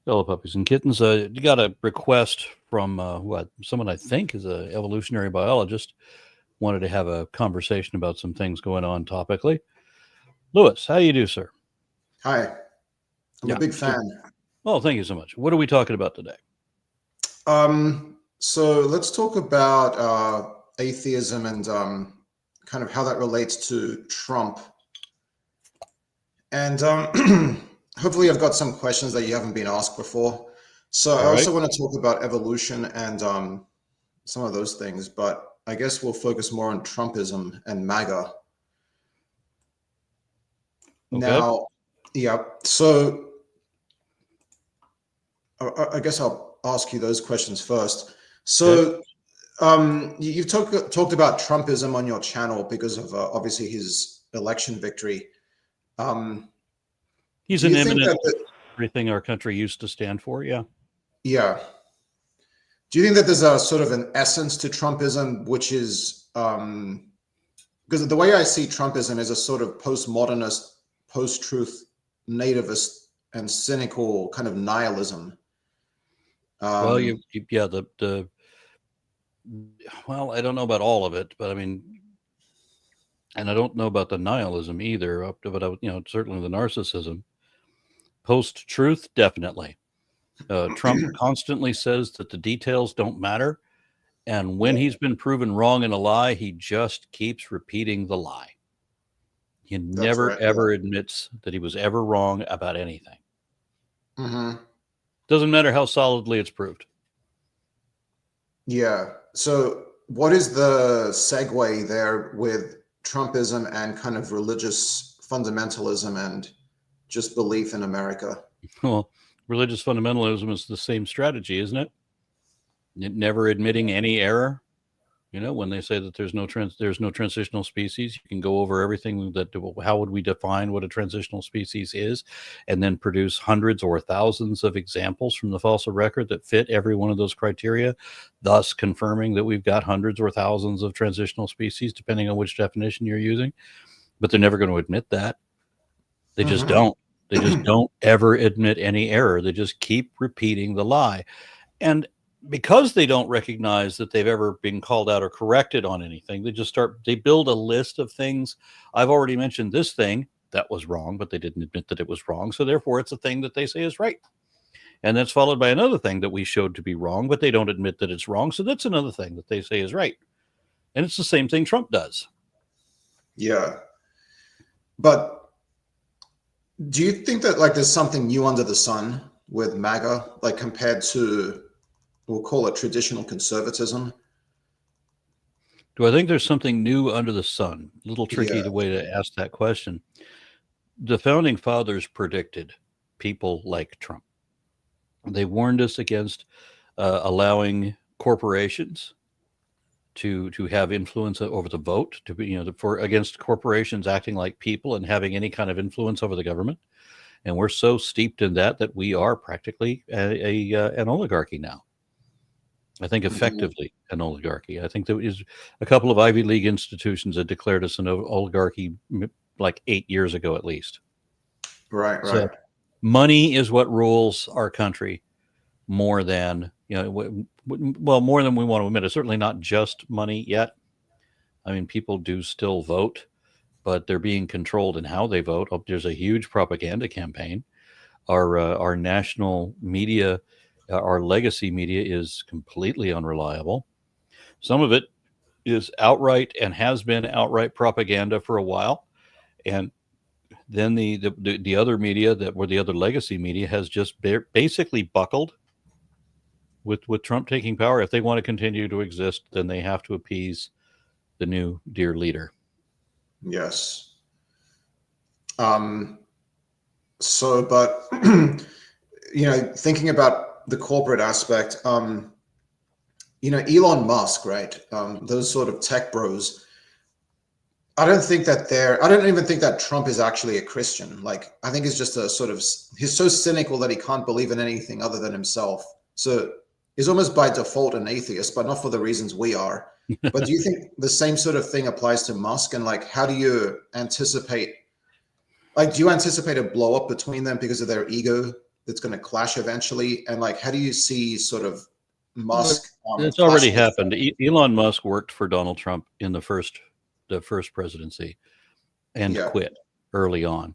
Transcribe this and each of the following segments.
Hello, puppies and kittens. You got a request from what someone I think is a evolutionary biologist. Wanted to have a conversation about some things going on topically. Lewis, how do you do, sir? Hi, I'm a Yeah. big So, fan. well, thank you so much. What are we talking about today? So let's talk about atheism and kind of how that relates to Trump. And hopefully, I've got some questions that you haven't been asked before. So I All right. also want to talk about evolution and some of those things, but I guess we'll focus more on Trumpism and MAGA. Okay. Now, yeah. So I guess I'll ask you those questions first. Okay. So you've talked about Trumpism on your channel because of obviously his election victory. Um, He's do an you think imminent that everything our country used to stand for. Yeah. yeah, do you think that there's a sort of an essence to Trumpism, which is because the way I see Trumpism is a sort of postmodernist, post-truth, nativist, and cynical kind of nihilism. Well, Um, yeah, the well, I don't know about all of it, but I mean, and I don't know about the nihilism either. But certainly the narcissism. Post truth, definitely. Trump constantly says that the details don't matter. And when yeah, he's been proven wrong in a lie, he just keeps repeating the lie. He that's never, right. Yeah. ever admits that he was ever wrong about anything. Hmm. Doesn't matter how solidly it's proved. Yeah. So, what is the segue there with Trumpism and kind of religious fundamentalism and just belief in America? Well, religious fundamentalism is the same strategy, isn't it? Never admitting any error. When they say that there's no transitional species, you can go over everything that how would we define what a transitional species is, and then produce hundreds or thousands of examples from the fossil record that fit every one of those criteria, thus confirming that we've got hundreds or thousands of transitional species, depending on which definition you're using. But they're never going to admit that. They just Hmm. don't. They just don't ever admit any error. They just keep repeating the lie. And because they don't recognize that they've ever been called out or corrected on anything, they build a list of things. I've already mentioned this thing that was wrong, but they didn't admit that it was wrong. So therefore, it's a thing that they say is right. And that's followed by another thing that we showed to be wrong, but they don't admit that it's wrong. So that's another thing that they say is right. And it's the same thing Trump does. Yeah. But do you think that like there's something new under the sun with MAGA, like compared to, we'll call it traditional conservatism? Do I think there's something new under the sun? A little tricky Yeah. the way to ask that question. The founding fathers predicted people like Trump. They warned us against allowing corporations to have influence over the vote, to be for against corporations acting like people and having any kind of influence over the government. And we're so steeped in that we are practically an oligarchy now. I think Mhm. effectively an oligarchy. I think there is a couple of Ivy League institutions that declared us an oligarchy like 8 years ago at least. Right, right. So money is what rules our country more than more than we want to admit. It's certainly not just money yet. I mean, people do still vote, but they're being controlled in how they vote. There's a huge propaganda campaign. Our national media, our legacy media, is completely unreliable. Some of it is outright and has been outright propaganda for a while, and then the other media that were the other legacy media has just basically buckled with Trump taking power. If they want to continue to exist, then they have to appease the new dear leader. Yes. Um, but thinking about the corporate aspect, Elon Musk, right? Those sort of tech bros. I don't even think that Trump is actually a Christian. Like, I think it's just a sort of, he's so cynical that he can't believe in anything other than himself. So he's almost by default an atheist, but not for the reasons we are. But do you think the same sort of thing applies to Musk? And like, how do you anticipate, like, do you anticipate a blow up between them because of their that's going to clash eventually? And like, how do you see sort of Musk? It's already clashing with happened. Elon Musk worked for Donald Trump in the first presidency and Yeah. quit early on.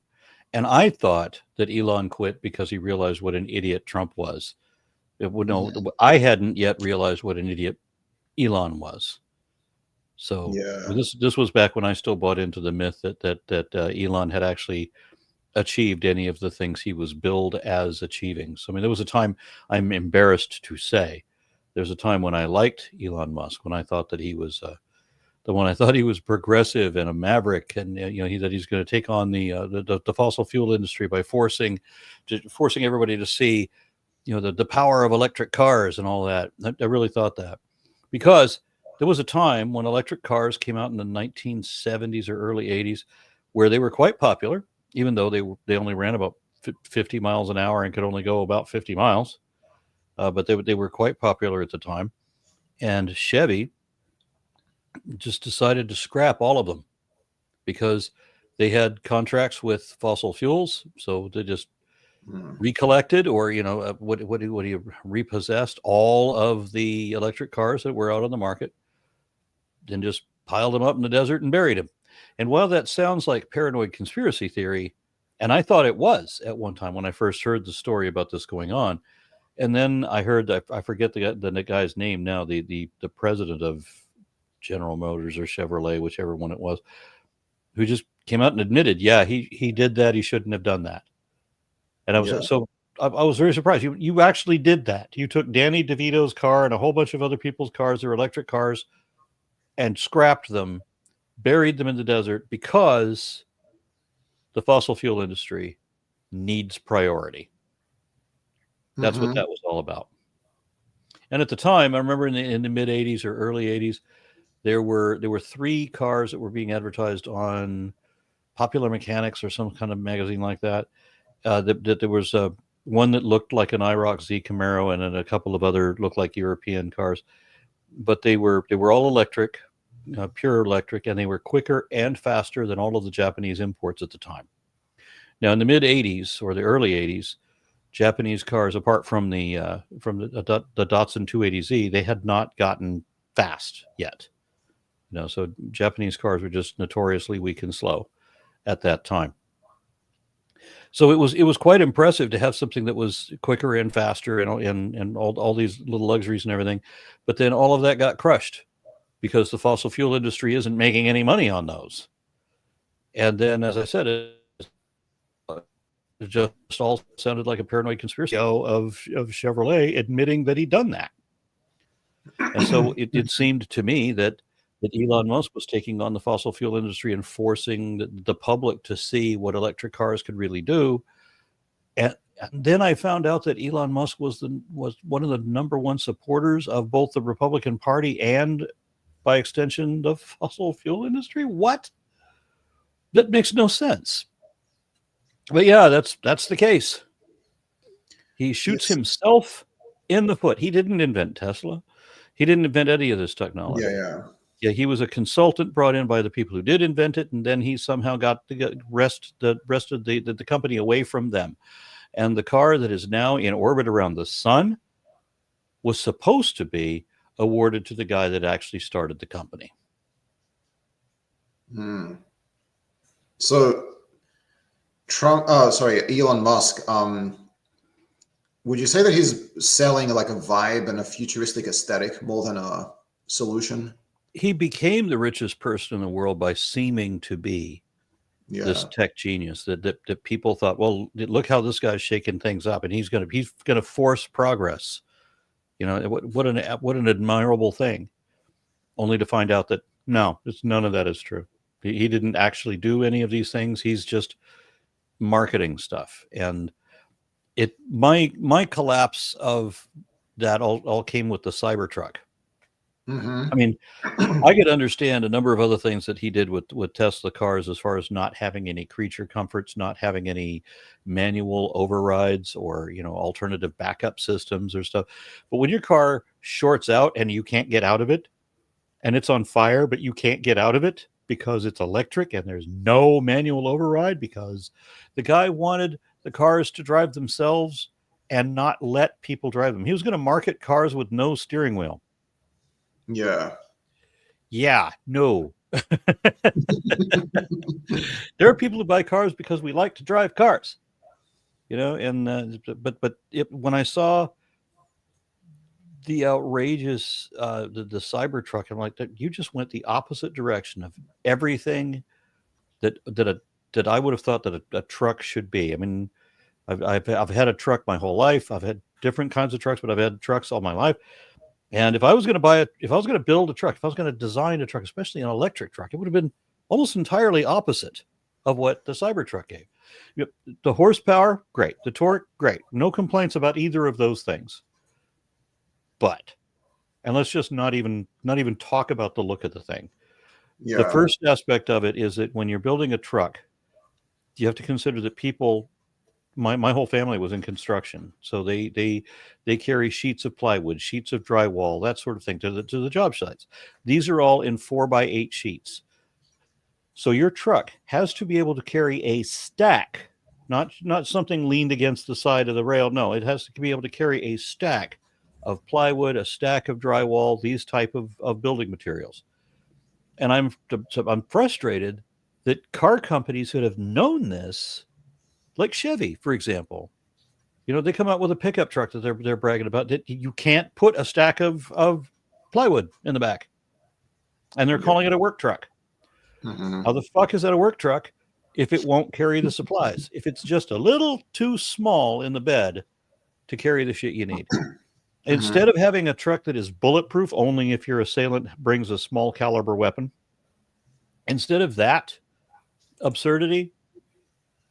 And I thought that Elon quit because he realized what an idiot Trump was. I hadn't yet realized what an idiot Elon was. So Yeah. this was back when I still bought into the myth that Elon had actually achieved any of the things he was billed as achieving. So I mean, there was a time, I'm embarrassed to say, there's a time when I liked Elon Musk, when I thought that he was I thought he was progressive and a maverick, and that he's going to take on the fossil fuel industry by forcing everybody to see the power of electric cars and all that. I really thought that, because there was a time when electric cars came out in the 1970s or early 80s where they were quite popular, even though they only ran about 50 miles an hour and could only go about 50 miles. But they were quite popular at the time. And Chevy just decided to scrap all of them because they had contracts with fossil fuels. So they just recollected, or what do you repossessed all of the electric cars that were out on the market, and just piled them up in the desert and buried them. And while that sounds like paranoid conspiracy theory, and I thought it was at one time when I first heard the story about this going on, and then I heard, I forget the guy's name now, the president of General Motors or Chevrolet, whichever one it was, who just came out and admitted, yeah, he did that. He shouldn't have done that. And I was very surprised. You actually did that. You took Danny DeVito's car and a whole bunch of other people's cars, their electric cars, and scrapped them, buried them in the desert because the fossil fuel industry needs priority. That's what that was all about. And at the time, I remember in the mid 80s or early 80s, there were 3 cars that were being advertised on Popular Mechanics or some kind of magazine like that. That there was one that looked like an IROC Z Camaro, and then a couple of other looked like European cars, but they were all electric, pure electric, and they were quicker and faster than all of the Japanese imports at the time. Now, in the mid 80s or the early 80s, Japanese cars, apart from the Datsun 280Z, they had not gotten fast yet. So Japanese cars were just notoriously weak and slow at that time. So it was quite impressive to have something that was quicker and faster and all these little luxuries and everything. But then all of that got crushed because the fossil fuel industry isn't making any money on those. And then, as I said, it just all sounded like a paranoid conspiracy of Chevrolet admitting that he'd done that. And so it seemed to me that Elon Musk was taking on the fossil fuel industry and forcing the public to see what electric cars could really do. And then I found out that Elon Musk was one of the number one supporters of both the Republican Party and, by extension, the fossil fuel industry. What? That makes no sense. But yeah, that's the case. He shoots himself in the foot. He didn't invent Tesla. He didn't invent any of this technology. Yeah, he was a consultant brought in by the people who did invent it, and then he somehow got the rest of the company away from them. And the car that is now in orbit around the sun was supposed to be awarded to the guy that actually started the company. So Elon Musk, would you say that he's selling like a vibe and a futuristic aesthetic more than a solution? He became the richest person in the world by seeming to be this tech genius that people thought, well, look how this guy's shaking things up, and he's gonna force progress. What an admirable thing. Only to find out that no, none of that is true. He didn't actually do any of these things. He's just marketing stuff. And my collapse of that all came with the Cybertruck. I mean, I could understand a number of other things that he did with Tesla cars, as far as not having any creature comforts, not having any manual overrides or alternative backup systems or stuff. But when your car shorts out and you can't get out of it, and it's on fire, but you can't get out of it because it's electric and there's no manual override because the guy wanted the cars to drive themselves and not let people drive them. He was going to market cars with no steering wheel. Yeah. Yeah, no. There are people who buy cars because we like to drive cars, and when I saw the outrageous the Cybertruck, I'm like, you just went the opposite direction of everything that I would have thought that a truck should be. I mean, I've had a truck my whole life. I've had different kinds of trucks, but I've had trucks all my life. And if I was going to build a truck, if I was going to design a truck, especially an electric truck, it would have been almost entirely opposite of what the Cybertruck gave. The horsepower, great. The torque, great. No complaints about either of those things. And let's just not even talk about the look of the thing. Yeah. The first aspect of it is that when you're building a truck, you have to consider that people. My whole family was in construction, so they carry sheets of plywood, sheets of drywall, that sort of thing to the job sites. These are all in 4x8 sheets. So your truck has to be able to carry a stack, not something leaned against the side of the rail. No, it has to be able to carry a stack of plywood, a stack of drywall, these type of building materials. And I'm frustrated that car companies that have known this, like Chevy, for example, they come out with a pickup truck that they're bragging about that you can't put a stack of plywood in the back, and they're calling it a work truck. Mm-hmm. How the fuck is that a work truck if it won't carry the supplies? If it's just a little too small in the bed to carry the shit you need. Instead of having a truck that is bulletproof only if your assailant brings a small caliber weapon, instead of that absurdity,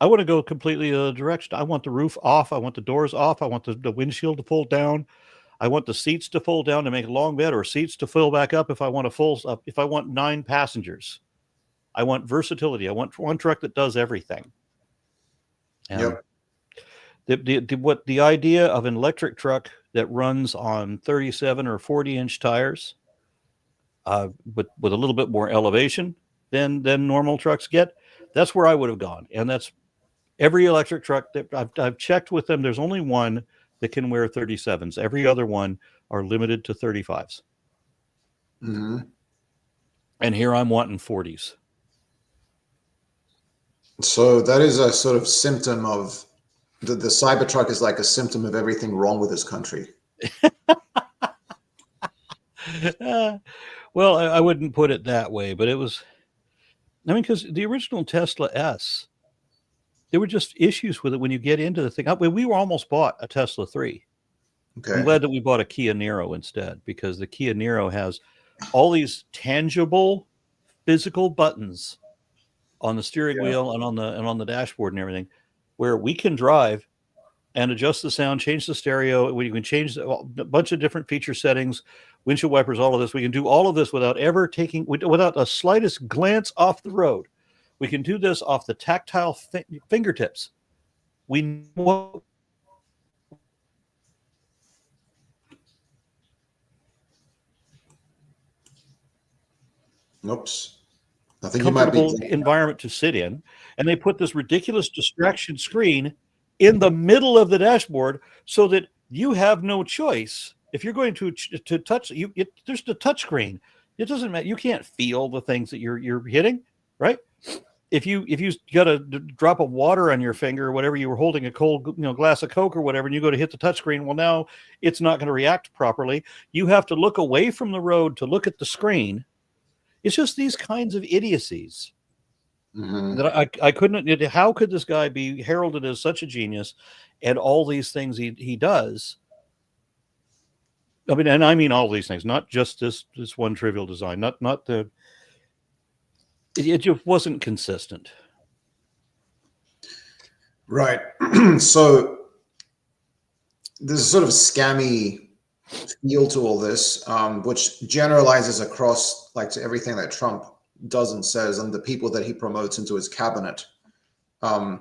I want to go completely the other direction. I want the roof off. I want the doors off. I want the windshield to fold down. I want the seats to fold down to make a long bed, or seats to fill back up if I want if I want 9 passengers. I want versatility. I want one truck that does everything. And the idea of an electric truck that runs on 37 or 40-inch tires, with a little bit more elevation than normal trucks get, that's where I would have gone. And that's every electric truck that I've checked with them. There's only one that can wear 37s. Every other one are limited to 35s. Mm-hmm. And here I'm wanting 40s. So that is a sort of symptom of the Cybertruck is like a symptom of everything wrong with this country. Well, I wouldn't put it that way, but it was, because the original Tesla S, there were just issues with it when you get into the thing. We were almost bought a Tesla 3. Okay. I'm glad that we bought a Kia Niro instead, because the Kia Niro has all these tangible physical buttons on the steering wheel and on the dashboard and everything, where we can drive and adjust the sound, change the stereo. We can change a bunch of different feature settings, windshield wipers, all of this. We can do all of this without a slightest glance off the road. We can do this off the tactile fingertips. We know. Oops. I think Comfortable environment to sit in, and they put this ridiculous distraction screen in the middle of the dashboard so that you have no choice. If you're going to touch, there's the touch screen. It doesn't matter. You can't feel the things that you're hitting, right? If you got a drop of water on your finger or whatever, you were holding a cold glass of Coke or whatever, and you go to hit the touch screen, well, now it's not going to react properly. You have to look away from the road to look at the screen. It's just these kinds of idiocies that I couldn't. How could this guy be heralded as such a genius, and all these things he does? I mean all these things, not just this one trivial design, not the. It just wasn't consistent. Right. So there's a sort of scammy feel to all this, which generalizes across to everything that Trump does and says and the people that he promotes into his cabinet. But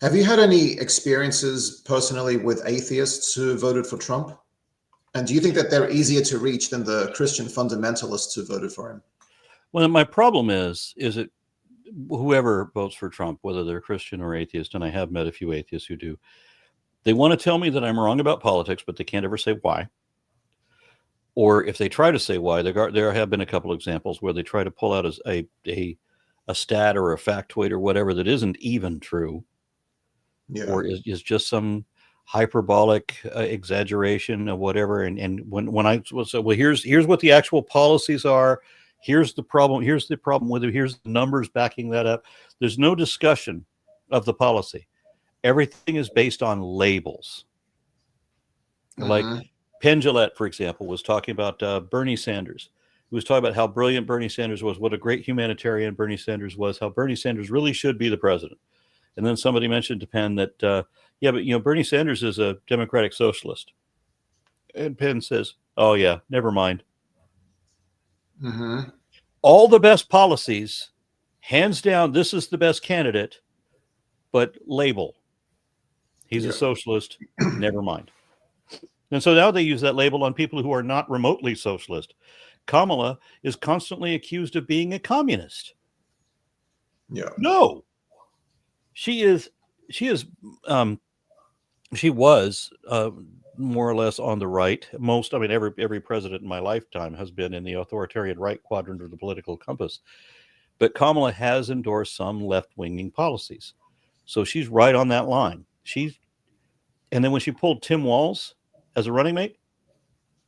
have you had any experiences personally with atheists who voted for Trump? And do you think that they're easier to reach than the Christian fundamentalists who voted for him? Well, my problem is that whoever votes for Trump, whether they're Christian or atheist, and I have met a few atheists who do, they want to tell me that I'm wrong about politics, but they can't ever say why. Or if they try to say why, there have been a couple examples where they try to pull out a stat or a factoid or whatever that isn't even true, or is just some hyperbolic exaggeration of whatever. And when I so well, here's what the actual policies are. Here's the problem. Here's the problem with it. Here's the numbers backing that up. There's no discussion of the policy. Everything is based on labels. Like Penn Jillette, for example, was talking about Bernie Sanders. He was talking about how brilliant Bernie Sanders was, what a great humanitarian Bernie Sanders was, how Bernie Sanders really should be the president. And then somebody mentioned to Penn that, yeah, but Bernie Sanders is a democratic socialist. And Penn says, oh yeah, never mind. All the best policies, hands down, this is the best candidate, but label. He's a socialist, never mind. And so now they use that label on people who are not remotely socialist. Kamala is constantly accused of being a communist. No, she was more or less on the right. Every president in my lifetime has been in the authoritarian right quadrant of the political compass. But Kamala has endorsed some left-winging policies. So she's right on that line. And then when she pulled Tim Walz as a running mate,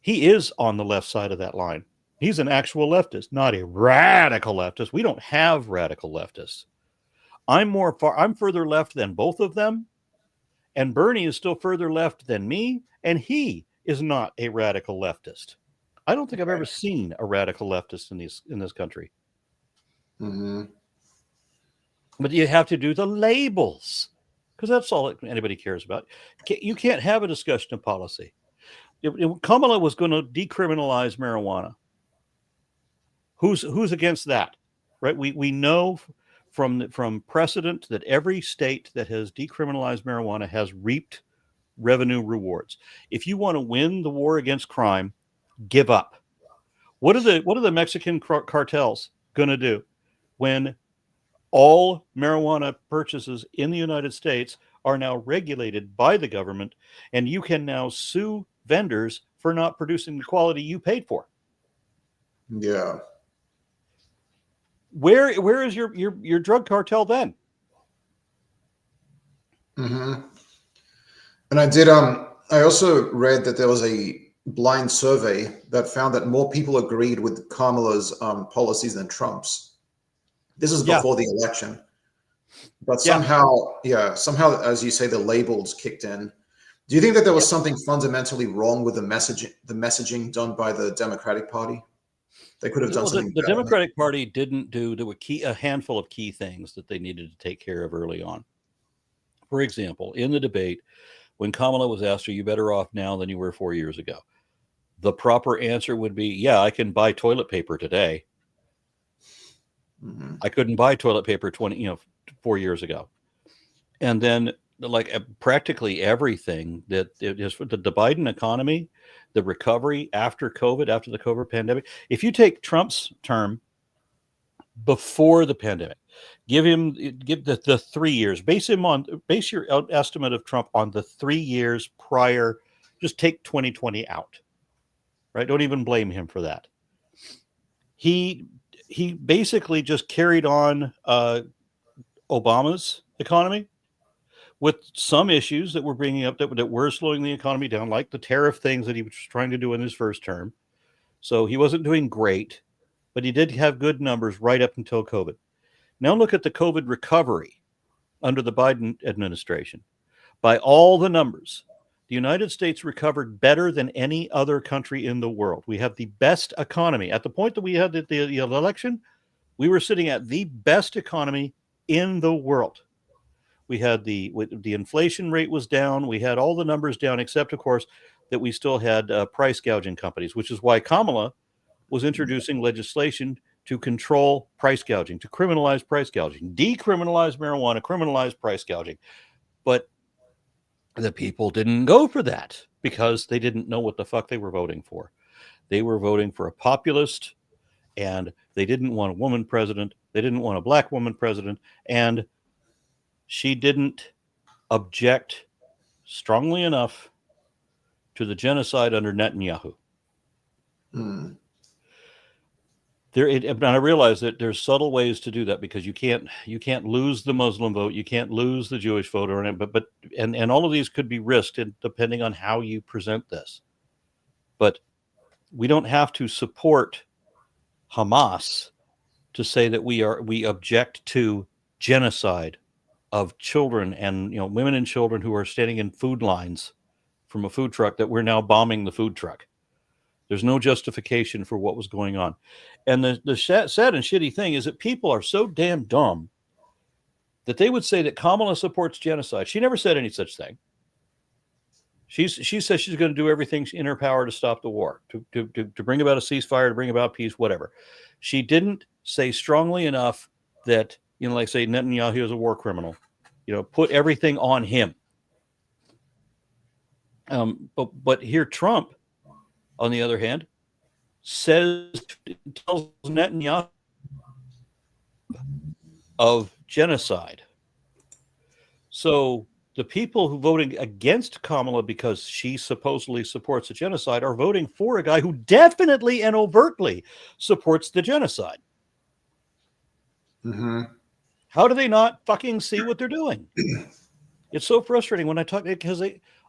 he is on the left side of that line. He's an actual leftist, not a radical leftist. We don't have radical leftists. I'm further left than both of them. And Bernie is still further left than me. And he is not a radical leftist. I don't think I've ever seen a radical leftist in this country. But you have to do the labels, because that's all anybody cares about. You can't have a discussion of policy. Kamala was going to decriminalize marijuana. Who's against that, right? We know from precedent that every state that has decriminalized marijuana has reaped revenue rewards. If you want to win the war against crime, give up. What are the Mexican cartels going to do when all marijuana purchases in the United States are now regulated by the government, and you can now sue vendors for not producing the quality you paid for? Where is your drug cartel then? And I also read that there was a blind survey that found that more people agreed with Kamala's policies than Trump's. This is before the election. But somehow, as you say, the labels kicked in. Do you think that there was something fundamentally wrong with the messaging done by the Democratic Party? They could have done something better. The Democratic Party didn't do. There were a handful of key things that they needed to take care of early on. For example, in the debate, when Kamala was asked, "Are you better off now than you were 4 years ago?" the proper answer would be, "Yeah, I can buy toilet paper today. I couldn't buy toilet paper 4 years ago." And then, like practically everything that it is for the Biden economy, the recovery after COVID, after the COVID pandemic. If you take Trump's term before the pandemic, give the 3 years, base your estimate of Trump on the 3 years prior. Just take 2020 out, right? Don't even blame him for that. He basically just carried on Obama's economy with some issues that were bringing up that were slowing the economy down, like the tariff things that he was trying to do in his first term. So he wasn't doing great, but he did have good numbers right up until COVID. Now look at the COVID recovery under the Biden administration. By all the numbers, the United States recovered better than any other country in the world. We have the best economy. At the point that we had the election, we were sitting at the best economy in the world. We had the inflation rate was down. We had all the numbers down, except, of course, that we still had price gouging companies, which is why Kamala was introducing legislation to control price gouging, to criminalize price gouging, decriminalize marijuana, criminalize price gouging. But the people didn't go for that because they didn't know what the fuck they were voting for. They were voting for a populist and they didn't want a woman president. They didn't want a black woman president, and she didn't object strongly enough to the genocide under Netanyahu. Hmm. And I realize that there's subtle ways to do that, because you can't lose the Muslim vote, you can't lose the Jewish vote, and all of these could be risked depending on how you present this. But we don't have to support Hamas to say that we object to genocide of children and women and children who are standing in food lines from a food truck, that we're now bombing the food truck. There's no justification for what was going on. And the sad and shitty thing is that people are so damn dumb that they would say that Kamala supports genocide. She never said any such thing. She says she's going to do everything in her power to stop the war, to bring about a ceasefire, to bring about peace, whatever. She didn't say strongly enough that, like say Netanyahu is a war criminal, put everything on him. But here Trump, on the other hand, tells Netanyahu of genocide. So the people who voting against Kamala because she supposedly supports a genocide are voting for a guy who definitely and overtly supports the genocide. Mm-hmm. How do they not fucking see what they're doing? It's so frustrating when I talk, because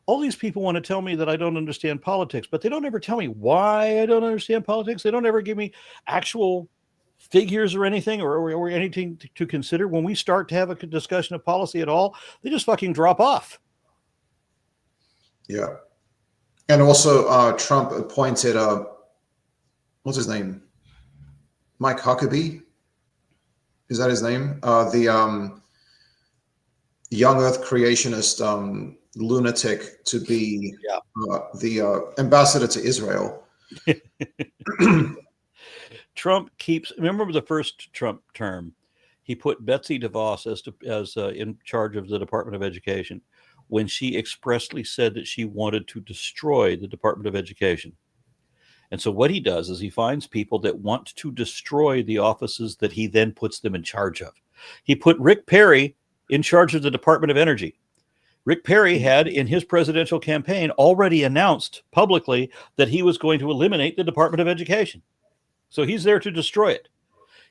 all these people want to tell me that I don't understand politics, but they don't ever tell me why I don't understand politics. They don't ever give me actual figures or anything or anything to consider. When we start to have a discussion of policy at all, they just fucking drop off. Yeah. And also Trump appointed, what's his name? Mike Huckabee? Is that his name? The young earth creationist lunatic to be the ambassador to Israel. Trump remember the first Trump term, he put Betsy DeVos as in charge of the Department of Education, when she expressly said that she wanted to destroy the Department of Education. And so what he does is he finds people that want to destroy the offices that he then puts them in charge of. He put Rick Perry in charge of the Department of Energy. Rick Perry had, in his presidential campaign, already announced publicly that he was going to eliminate the Department of Education. So he's there to destroy it.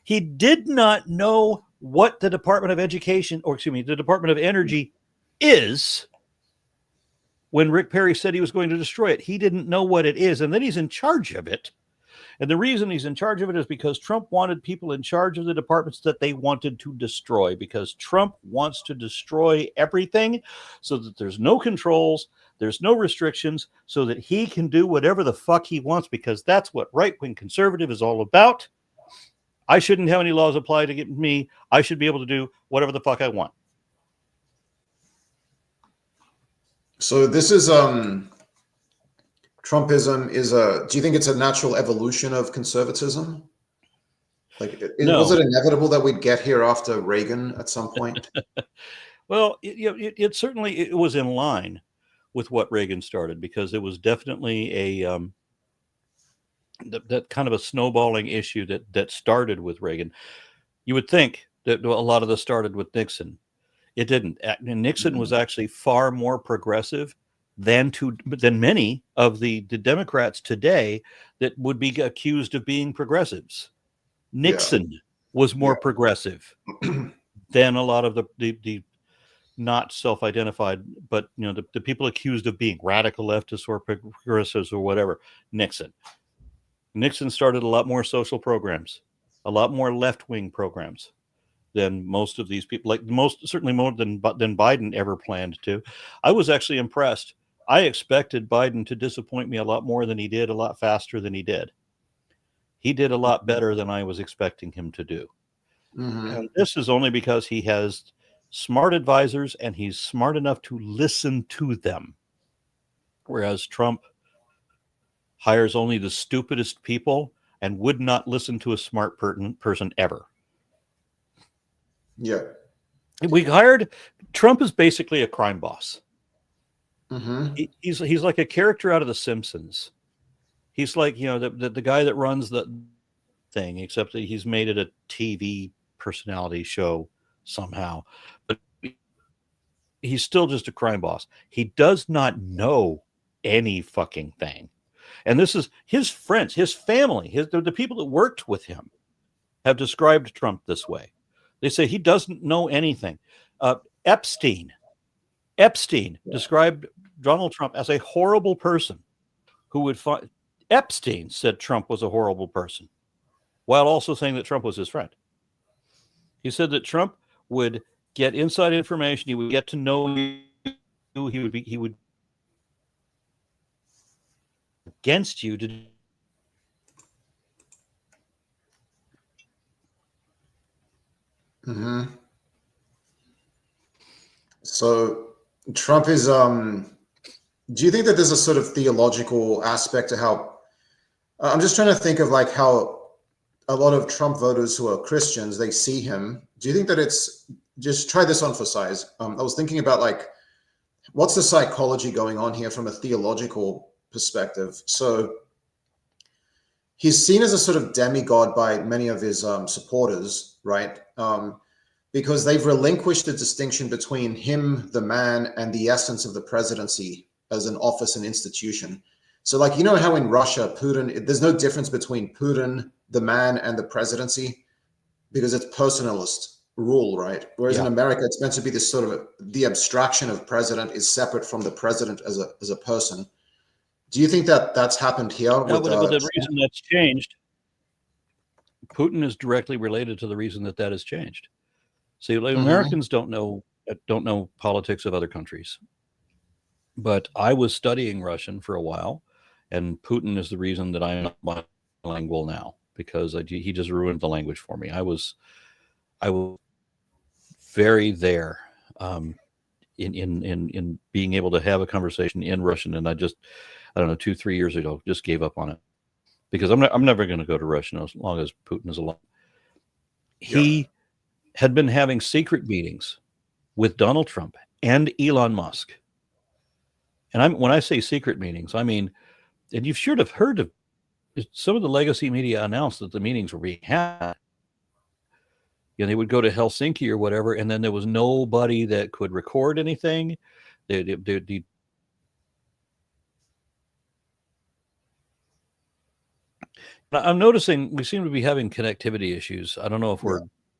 He did not know what the Department of Education, the Department of Energy is when Rick Perry said he was going to destroy it. He didn't know what it is, and then he's in charge of it. And the reason he's in charge of it is because Trump wanted people in charge of the departments that they wanted to destroy, because Trump wants to destroy everything so that there's no controls, there's no restrictions, so that he can do whatever the fuck he wants, because that's what right-wing conservative is all about. I shouldn't have any laws apply to me. I should be able to do whatever the fuck I want. So this is Trumpism is do you think it's a natural evolution of conservatism? Like, No. was it inevitable that we'd get here after Reagan at some point? Well, it certainly was in line with what Reagan started, because it was definitely that kind of a snowballing issue that started with Reagan. You would think that a lot of this started with Nixon. It didn't. Nixon was actually far more progressive than many of the Democrats today that would be accused of being progressives. Nixon was more progressive than a lot of the not self-identified, but the people accused of being radical leftists or progressives or whatever. Nixon started a lot more social programs, a lot more left-wing programs than most of these people, certainly more than Biden ever planned to. I was actually impressed. I expected Biden to disappoint me a lot more than he did, a lot faster than he did. He did a lot better than I was expecting him to do. Mm-hmm. And this is only because he has smart advisors and he's smart enough to listen to them. Whereas Trump hires only the stupidest people and would not listen to a smart person ever. Yeah. Trump is basically a crime boss. Mm-hmm. He's like a character out of The Simpsons. He's like, the guy that runs the thing, except that he's made it a TV personality show somehow. But he's still just a crime boss. He does not know any fucking thing. And this is his friends, his family, the people that worked with him have described Trump this way. They say he doesn't know anything. Epstein described Donald Trump as a horrible person who would find. Epstein said Trump was a horrible person, while also saying that Trump was his friend. He said that Trump would get inside information. He would get to know you. He would against you to. Mm-hmm. So Trump is. Do you think that there's a sort of theological aspect to how? I'm just trying to think of like how a lot of Trump voters who are Christians, they see him. Do you think that it's just try this on for size? I was thinking about like, what's the psychology going on here from a theological perspective? So he's seen as a sort of demigod by many of his supporters, right? Because they've relinquished the distinction between him, the man, and the essence of the presidency as an office and institution. So like, you know how in Russia, Putin, there's no difference between Putin, the man, and the presidency because it's personalist rule, right? Whereas in America, it's meant to be this sort of the abstraction of president is separate from the president as a person. Do you think that that's happened here? No, but the reason that's changed, Putin is directly related to the reason that has changed. See, like, Americans don't know politics of other countries. But I was studying Russian for a while, and Putin is the reason that I'm not bilingual now, because he just ruined the language for me. I was very there in being able to have a conversation in Russian, and I don't know, 2-3 years ago, just gave up on it because I'm never going to go to Russian as long as Putin is alive. He had been having secret meetings with Donald Trump and Elon Musk. And when I say secret meetings, I mean, and you should have heard of some of the legacy media announced that the meetings were being had. You know, they would go to Helsinki or whatever, and then there was nobody that could record anything. I'm noticing we seem to be having connectivity issues. I don't know if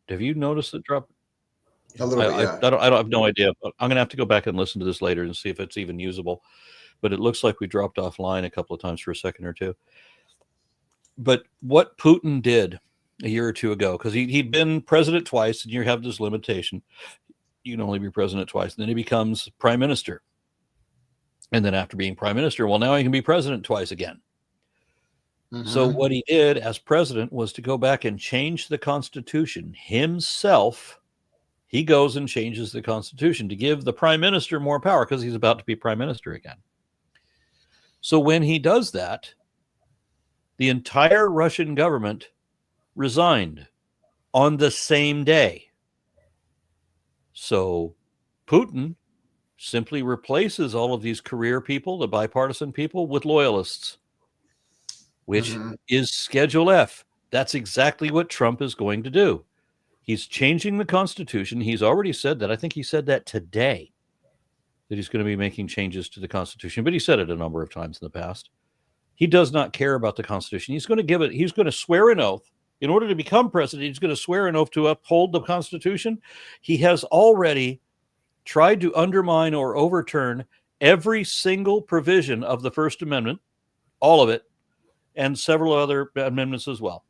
have you noticed the drop? A little bit, yeah. I don't have no idea. I'm going to have to go back and listen to this later and see if it's even usable. But it looks like we dropped offline a couple of times for a second or two. But what Putin did a year or two ago, because he'd been president twice, and you have this limitation. You can only be president twice. And then he becomes prime minister. And then after being prime minister, well, now he can be president twice again. So what he did as president was to go back and change the Constitution himself. He goes and changes the Constitution to give the prime minister more power because he's about to be prime minister again. So when he does that, the entire Russian government resigned on the same day. So Putin simply replaces all of these career people, the bipartisan people, with loyalists, which is Schedule F. That's exactly what Trump is going to do. He's changing the Constitution. He's already said that. I think he said that today, that he's going to be making changes to the Constitution, but he said it a number of times in the past. He does not care about the Constitution. He's going to swear an oath. In order to become president, he's going to swear an oath to uphold the Constitution. He has already tried to undermine or overturn every single provision of the First Amendment, all of it, and several other amendments as well.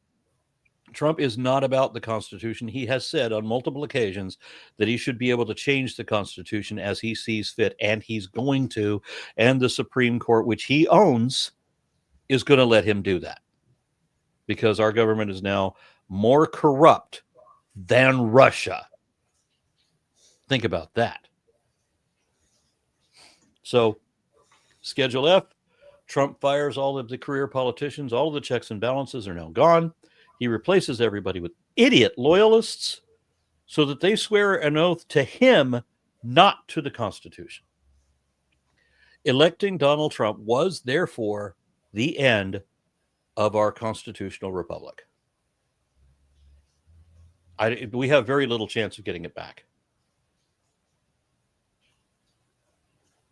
Trump is not about the Constitution. He has said on multiple occasions that he should be able to change the Constitution as he sees fit, and he's going to, and the Supreme Court, which he owns, is going to let him do that because our government is now more corrupt than Russia. Think about that. So, Schedule F, Trump fires all of the career politicians. All of the checks and balances are now gone. He replaces everybody with idiot loyalists so that they swear an oath to him, not to the Constitution. Electing Donald Trump was, therefore, the end of our constitutional republic. We have very little chance of getting it back.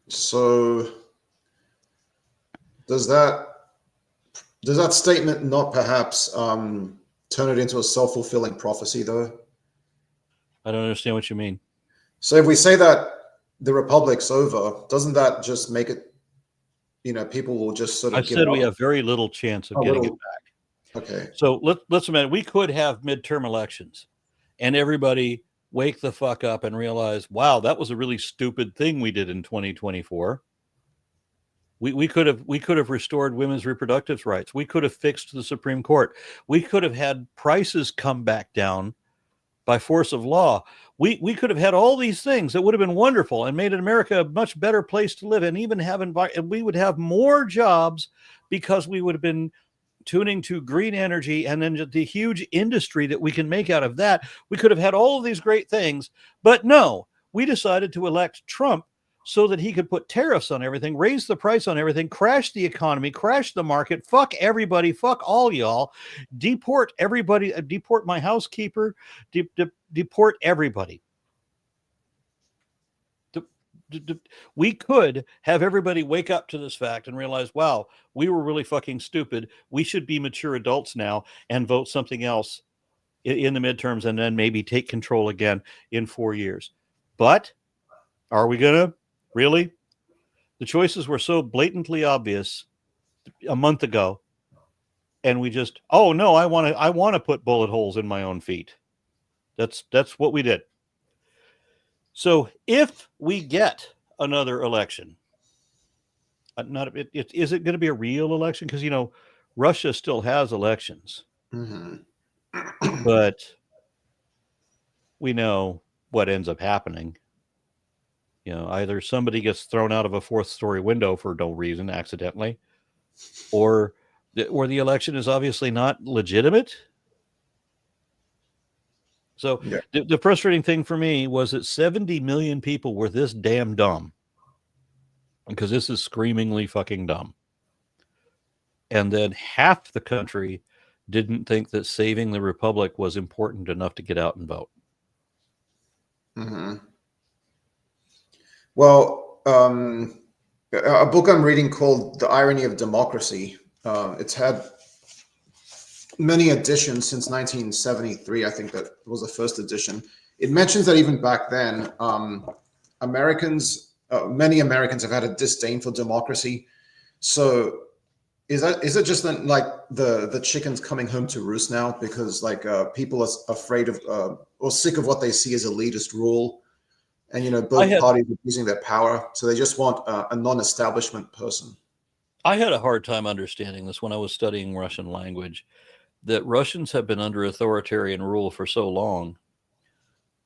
So does that statement not perhaps turn it into a self-fulfilling prophecy, though? I don't understand what you mean. So if we say that the republic's over, doesn't that just make it, people will just sort of give said up? we have very little chance of getting it back. Okay. So let's imagine we could have midterm elections and everybody wake the fuck up and realize, wow, that was a really stupid thing we did in 2024. We could have restored women's reproductive rights. We could have fixed the Supreme Court. We could have had prices come back down by force of law. We could have had all these things that would have been wonderful and made America a much better place to live, and even we would have more jobs because we would have been tuning to green energy and then the huge industry that we can make out of that. We could have had all of these great things, but no, we decided to elect Trump so that he could put tariffs on everything, raise the price on everything, crash the economy, crash the market, fuck everybody, fuck all y'all, deport everybody, deport my housekeeper, deport everybody. We could have everybody wake up to this fact and realize, wow, we were really fucking stupid. We should be mature adults now and vote something else in the midterms and then maybe take control again in 4 years. But are we going to really? The choices were so blatantly obvious a month ago. And we just, oh no, I want to put bullet holes in my own feet. That's what we did. So if we get another election, is it going to be a real election? Because, Russia still has elections. Mm-hmm. But we know what ends up happening. Either somebody gets thrown out of a 4th-story window for no reason, accidentally, or the election is obviously not legitimate. So yeah. The frustrating thing for me was that 70 million people were this damn dumb, because this is screamingly fucking dumb. And then half the country didn't think that saving the republic was important enough to get out and vote. Mm-hmm. Well, a book I'm reading called The Irony of Democracy, it's had many editions since 1973. I think that was the first edition. It mentions that even back then, many Americans have had a disdain for democracy. So is it just like the chickens coming home to roost now, because people are afraid of or sick of what they see as elitist rule, and both parties are using their power, so they just want a non-establishment person. I had a hard time understanding this when I was studying Russian language, that Russians have been under authoritarian rule for so long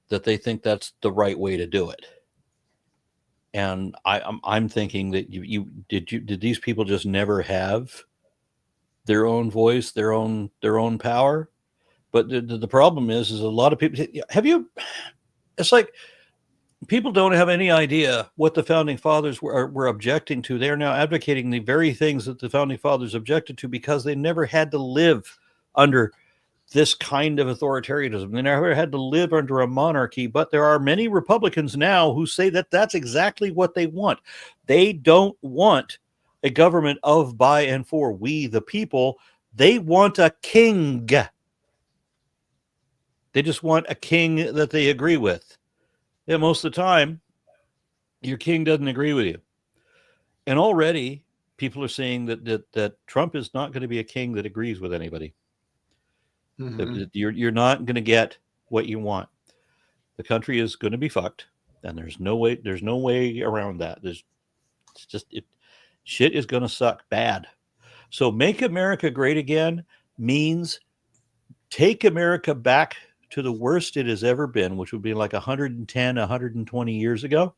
that they think that's the right way to do it. And I'm thinking that did these people just never have their own voice, their own power? But the problem is a lot of people it's like people don't have any idea what the founding fathers were objecting to. They're now advocating the very things that the founding fathers objected to, because they never had to live under this kind of authoritarianism. They never had to live under a monarchy. But there are many Republicans now who say that that's exactly what they want. They don't want a government of, by, and for we the people. They want a king. They just want a king that they agree with. And most of the time, your king doesn't agree with you. And already people are saying that Trump is not going to be a king that agrees with anybody. Mm-hmm. You're not going to get what you want. The country is going to be fucked, and there's no way around that. Shit is going to suck bad. So make America great again means take America back to the worst it has ever been, which would be like 110, 120 years ago,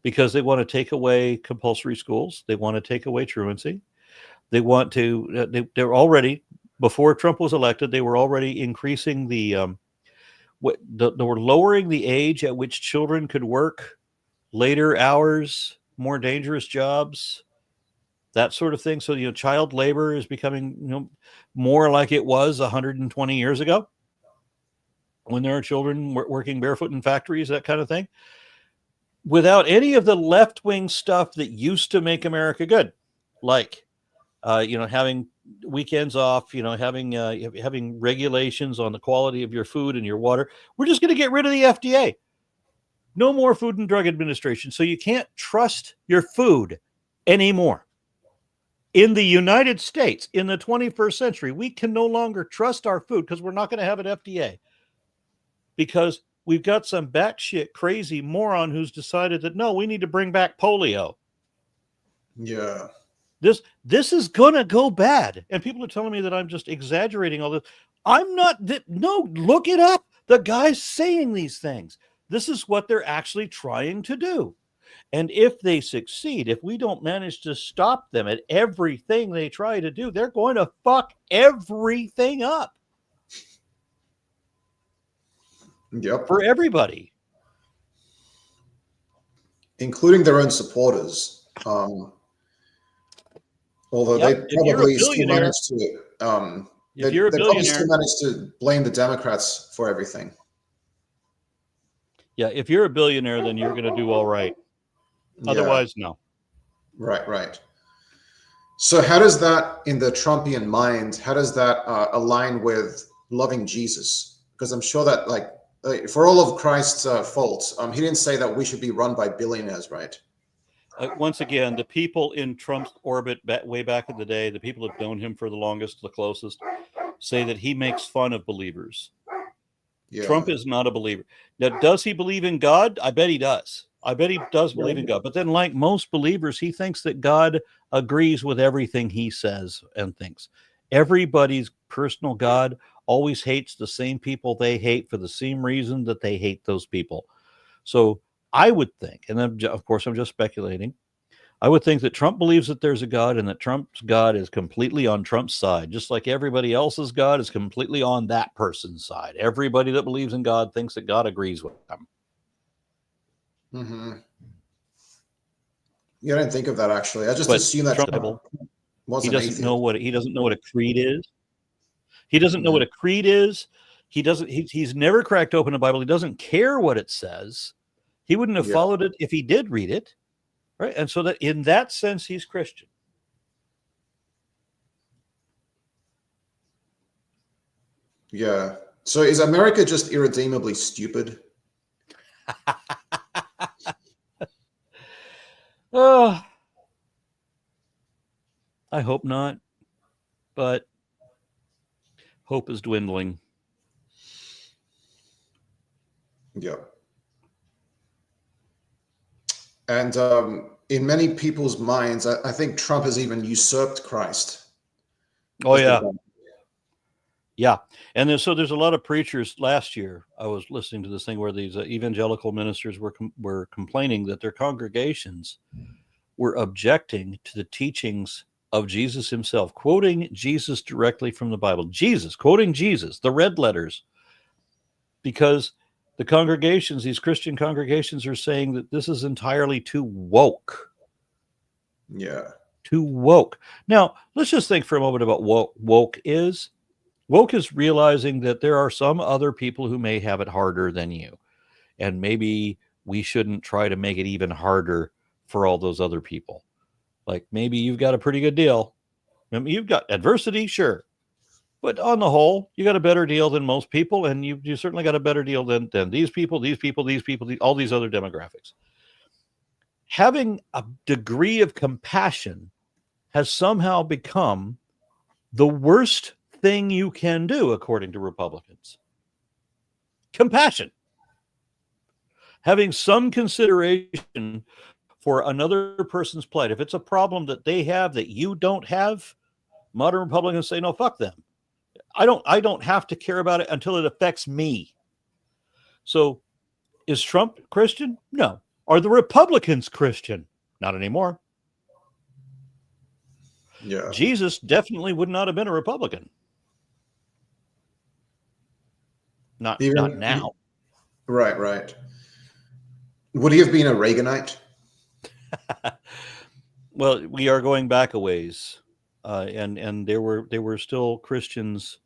because they want to take away compulsory schools. They want to take away truancy. They want to, they're already, before Trump was elected, they were already increasing they were lowering the age at which children could work later hours, more dangerous jobs, that sort of thing. So, child labor is becoming, more like it was 120 years ago. when there are children working barefoot in factories, that kind of thing, without any of the left-wing stuff that used to make America good, like having weekends off, having regulations on the quality of your food and your water. We're just going to get rid of the FDA. No more Food and Drug Administration. So you can't trust your food anymore. In the United States, in the 21st century, we can no longer trust our food because we're not going to have an FDA. Because we've got some batshit crazy moron who's decided that, no, we need to bring back polio. Yeah. This is going to go bad. And people are telling me that I'm just exaggerating all this. I'm not. No, look it up. The guy's saying these things. This is what they're actually trying to do. And if they succeed, if we don't manage to stop them at everything they try to do, they're going to fuck everything up. Yep. For everybody. Including their own supporters. Although they probably still manage to, they probably still manage to blame the Democrats for everything. Yeah, if you're a billionaire, then you're going to do all right. Otherwise, no. Right. So how does that, in the Trumpian mind, how does that align with loving Jesus? Because I'm sure that, for all of Christ's faults, he didn't say that we should be run by billionaires, right? Once again, the people in Trump's orbit way back in the day, the people who've known him for the longest, the closest, say that he makes fun of believers. Yeah. Trump is not a believer. Now, does he believe in God? I bet he does. I bet he does believe in God. But then, like most believers, he thinks that God agrees with everything he says and thinks. Everybody's personal God always hates the same people they hate for the same reason that they hate those people. So I would think, and then, of course, I'm just speculating, I would think that Trump believes that there's a God and that Trump's God is completely on Trump's side, just like everybody else's God is completely on that person's side. Everybody that believes in God thinks that God agrees with them. Mm-hmm. Yeah, I didn't think of that, actually. I just assume that Trump he doesn't know what a creed is. He doesn't know what a creed is. He's never cracked open a Bible. He doesn't care what it says. He wouldn't have followed it if he did read it. Right. And so that in that sense, he's Christian. Yeah. So is America just irredeemably stupid? Oh, I hope not. But hope is dwindling. Yeah. And in many people's minds, I think Trump has even usurped Christ. Oh, yeah. Yeah. And there's a lot of preachers. Last year, I was listening to this thing where these evangelical ministers were complaining that their congregations were objecting to the teachings of Jesus himself, quoting Jesus directly from the Bible. Quoting Jesus, the red letters, because the congregations, these Christian congregations, are saying that this is entirely too woke. Yeah. Too woke. Now, let's just think for a moment about what woke is. Woke is realizing that there are some other people who may have it harder than you. And maybe we shouldn't try to make it even harder for all those other people. Like maybe you've got a pretty good deal. You've got adversity, sure. But on the whole, you got a better deal than most people, and you certainly got a better deal than these people, all these other demographics. Having a degree of compassion has somehow become the worst thing you can do, according to Republicans. Compassion. Having some consideration for another person's plight. If it's a problem that they have that you don't have, modern Republicans say, no, fuck them. I don't have to care about it until it affects me. So is Trump Christian? No. Are the Republicans Christian? Not anymore. Yeah. Jesus definitely would not have been a Republican. Not now. Right. Would he have been a Reaganite? Well, we are going back a ways. And there were still Christians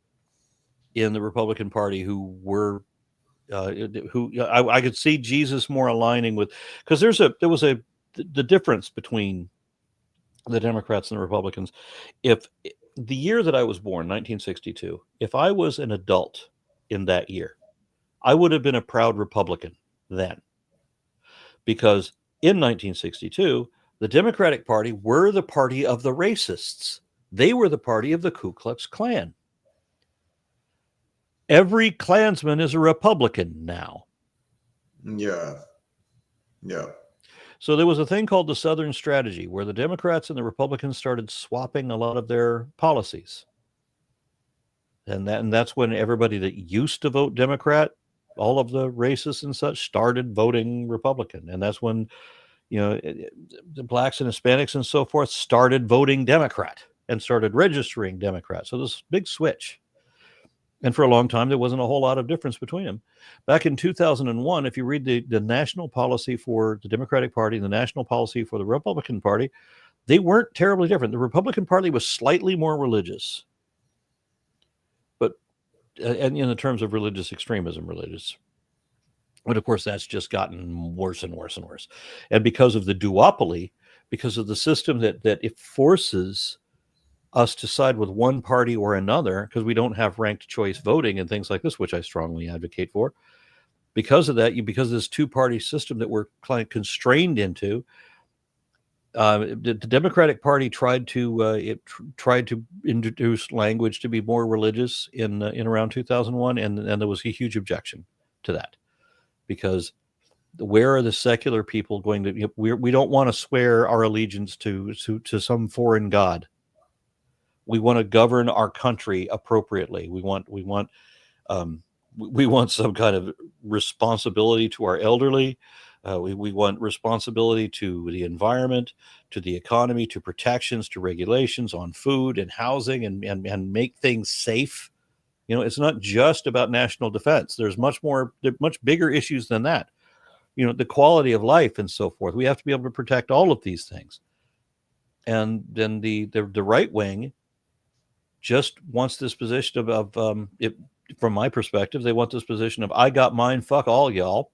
in the Republican Party who were I could see Jesus more aligning with, because the difference between the Democrats and the Republicans. If the year that I was born, 1962, if I was an adult in that year, I would have been a proud Republican then, because in 1962, the Democratic Party were the party of the racists. They were the party of the Ku Klux Klan. Every Klansman is a Republican now. Yeah. Yeah. So there was a thing called the Southern Strategy, where the Democrats and the Republicans started swapping a lot of their policies. And that's when everybody that used to vote Democrat, all of the racists and such, started voting Republican. And that's when, the blacks and Hispanics and so forth started voting Democrat and started registering Democrat. So this big switch. And for a long time, there wasn't a whole lot of difference between them. Back in 2001, if you read the national policy for the Democratic Party and the national policy for the Republican Party, they weren't terribly different. The Republican Party was slightly more religious, but and in the terms of religious extremism, but of course that's just gotten worse and worse and worse. And because of the duopoly, because of the system that it forces us to side with one party or another, because we don't have ranked choice voting and things like this, which I strongly advocate for. Because of that, because of this two-party system that we're kind of constrained into, the Democratic Party tried to introduce language to be more religious in around 2001, and there was a huge objection to that, because where are the secular people going to? We don't want to swear our allegiance to some foreign god. We want to govern our country appropriately. We want some kind of responsibility to our elderly. We want responsibility to the environment, to the economy, to protections, to regulations on food and housing, and make things safe. It's not just about national defense. There's much bigger issues than that. The quality of life and so forth. We have to be able to protect all of these things. And then the right wing just wants this position of from my perspective, they want this position of, I got mine, fuck all y'all.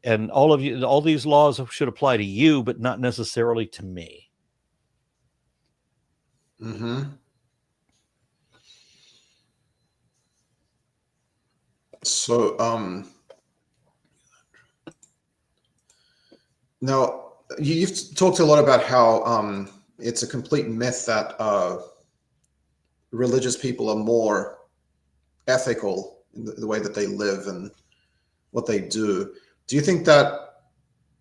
And all of you, all these laws should apply to you, but not necessarily to me. Mm-hmm. So, now you've talked a lot about how it's a complete myth that religious people are more ethical in the way that they live and what they do. Do you think that?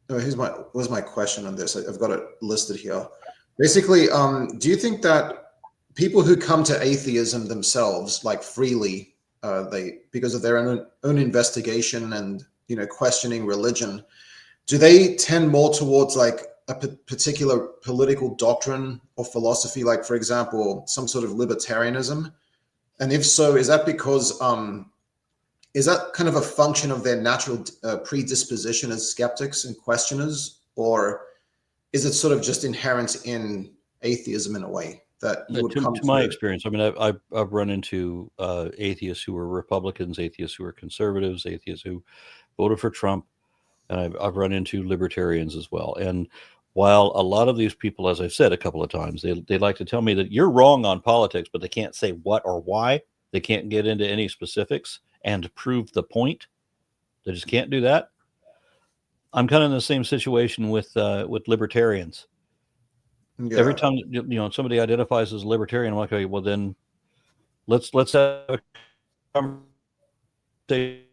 Where's my question on this? I've got it listed here. Basically, do you think that people who come to atheism themselves, like freely, because of their own investigation and questioning religion, do they tend more towards like a particular political doctrine or philosophy, like for example, some sort of libertarianism? And if so, is that because is that kind of a function of their natural predisposition as skeptics and questioners, or is it sort of just inherent in atheism in a way that you would come to my experience? I mean, I've run into atheists who are Republicans, atheists who are conservatives, atheists who voted for Trump, and I've run into libertarians as well. And while a lot of these people, as I've said a couple of times, they like to tell me that you're wrong on politics, but they can't say what or why. They can't get into any specifics and prove the point. They just can't do that. I'm kind of in the same situation with libertarians. Yeah. Every time somebody identifies as a libertarian, I'm like, okay, well then let's have a conversation.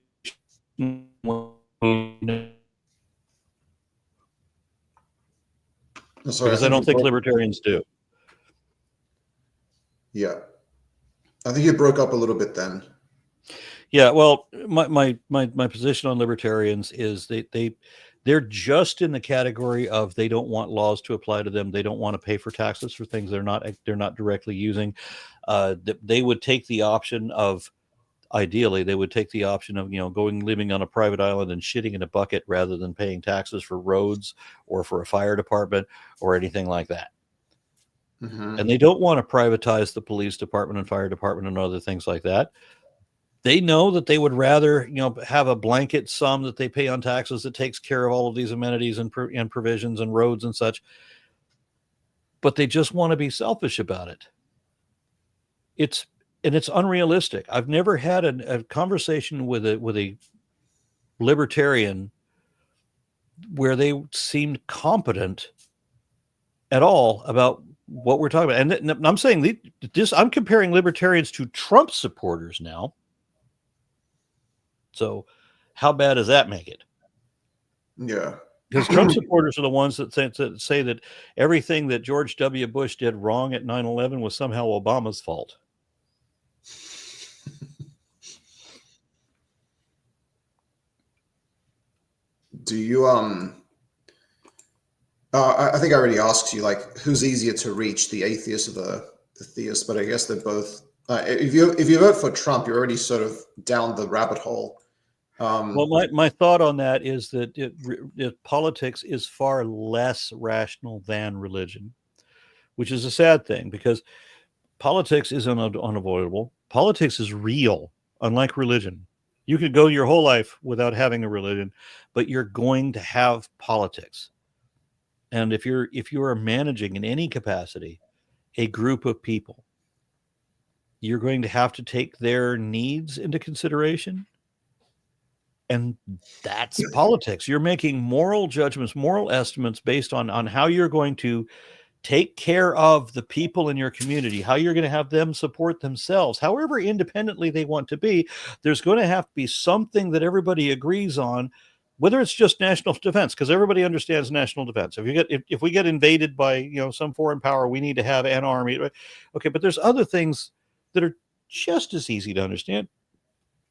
Because I don't think libertarians do. Yeah, I think you broke up a little bit then. Yeah, well, my position on libertarians is they're just in the category of they don't want laws to apply to them. They don't want to pay for taxes for things they're not directly using. They would take the option of, ideally, they would take the option of living on a private island and shitting in a bucket rather than paying taxes for roads or for a fire department or anything like that. Mm-hmm. And they don't want to privatize the police department and fire department and other things like that. They know that they would rather, have a blanket sum that they pay on taxes that takes care of all of these amenities and provisions and roads and such, but they just want to be selfish about it. It's unrealistic. I've never had a conversation with a libertarian where they seemed competent at all about what we're talking about. And I'm saying I'm comparing libertarians to Trump supporters now. So how bad does that make it? Yeah. Because Trump supporters are the ones that say that everything that George W. Bush did wrong at 9/11 was somehow Obama's fault. Do you I think I already asked you, like, who's easier to reach, the atheist or the theist? But I guess they're both. If you vote for Trump, you're already sort of down the rabbit hole. Well, my thought on that is that politics is far less rational than religion, which is a sad thing because politics is unavoidable. Politics is real, unlike religion. You could go your whole life without having a religion, but you're going to have politics. And if you are managing in any capacity a group of people, you're going to have to take their needs into consideration. And that's politics. You're making moral judgments, moral estimates based on how you're going to take care of the people in your community, how you're going to have them support themselves, however independently they want to be. There's going to have to be something that everybody agrees on, whether it's just national defense, because everybody understands national defense. If we get invaded by some foreign power, we need to have an army. Okay, but there's other things that are just as easy to understand.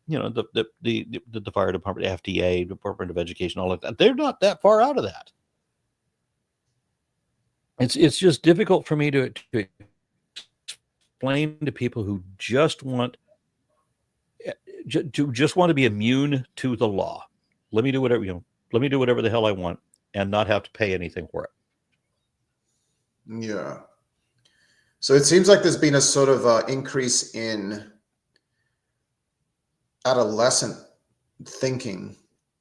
The fire department, FDA, Department of Education, all of that. They're not that far out of that. It's just difficult for me to explain to people who just want to be immune to the law. Let me do whatever the hell I want and not have to pay anything for it. Yeah. So it seems like there's been a sort of increase in adolescent thinking,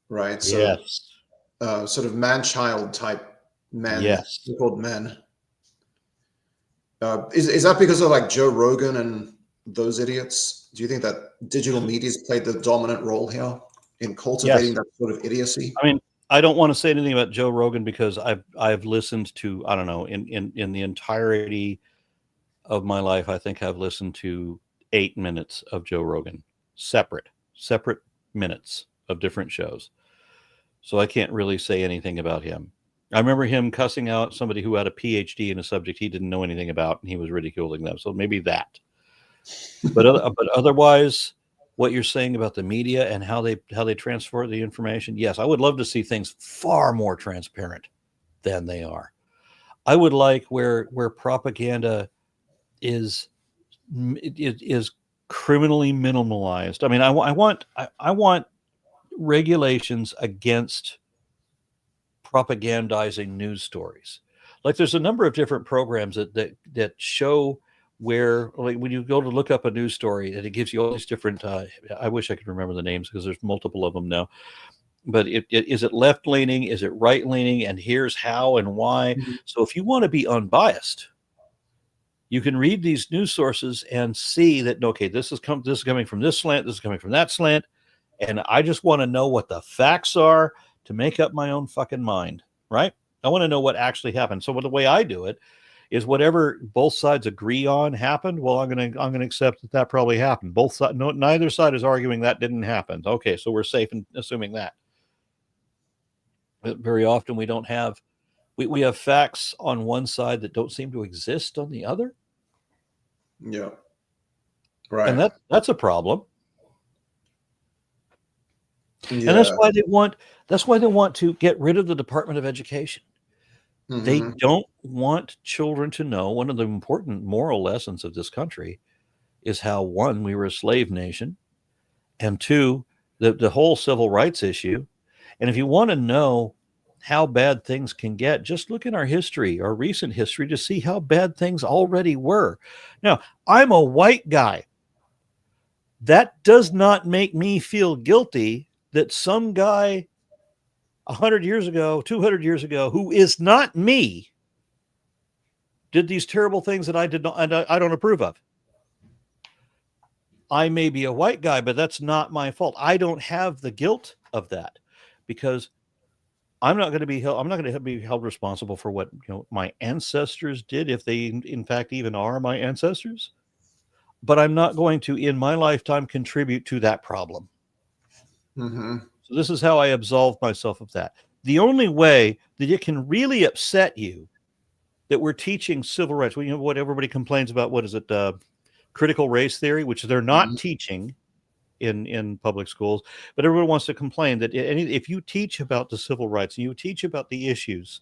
right? So, yes. Sort of man-child type men, yes, called men. Is that because of like Joe Rogan and those idiots? Do you think that digital media's played the dominant role here in cultivating that sort of idiocy? I mean, I don't want to say anything about Joe Rogan because I've listened to, I don't know, in the entirety of my life, I think I've listened to 8 minutes of Joe Rogan, separate minutes of different shows. So I can't really say anything about him. I remember him cussing out somebody who had a PhD in a subject he didn't know anything about, and he was ridiculing them. So maybe that. But otherwise, what you're saying about the media and how they transfer the information, yes, I would love to see things far more transparent than they are. I would like where propaganda is criminally minimalized. I mean, I want regulations against propagandizing news stories. Like there's a number of different programs that show where, like when you go to look up a news story and it gives you all these different, I wish I could remember the names because there's multiple of them now, but is it left leaning? Is it right leaning? And here's how and why. Mm-hmm. So if you want to be unbiased, you can read these news sources and see that, okay, this is coming from this slant, this is coming from that slant. And I just want to know what the facts are to make up my own fucking mind, right? I want to know what actually happened. So the way I do it is whatever both sides agree on happened. Well, I'm going to accept that probably happened. Both sides, neither side is arguing that didn't happen. Okay, so we're safe in assuming that. But very often we don't have, we have facts on one side that don't seem to exist on the other. Yeah, right. And that's a problem. Yeah. And that's why they want to get rid of the Department of Education. Mm-hmm. They don't want children to know. One of the important moral lessons of this country is how, one, we were a slave nation, and two, the whole civil rights issue. And if you want to know how bad things can get, just look in our history, our recent history, to see how bad things already were. Now, I'm a white guy. that does not make me feel guilty that some guy 100 years ago, 200 years ago, who is not me, did these terrible things that I don't approve of. I may be a white guy, but that's not my fault. I don't have the guilt of that, because I'm not going to be held responsible for what my ancestors did, if they in fact even are my ancestors. But I'm not going to, in my lifetime, contribute to that problem. Mm-hmm. So this is how I absolve myself of that. The only way that it can really upset you that we're teaching civil rights, well, what everybody complains about, what is it, critical race theory, which they're not teaching in public schools, but everyone wants to complain that if you teach about the civil rights and you teach about the issues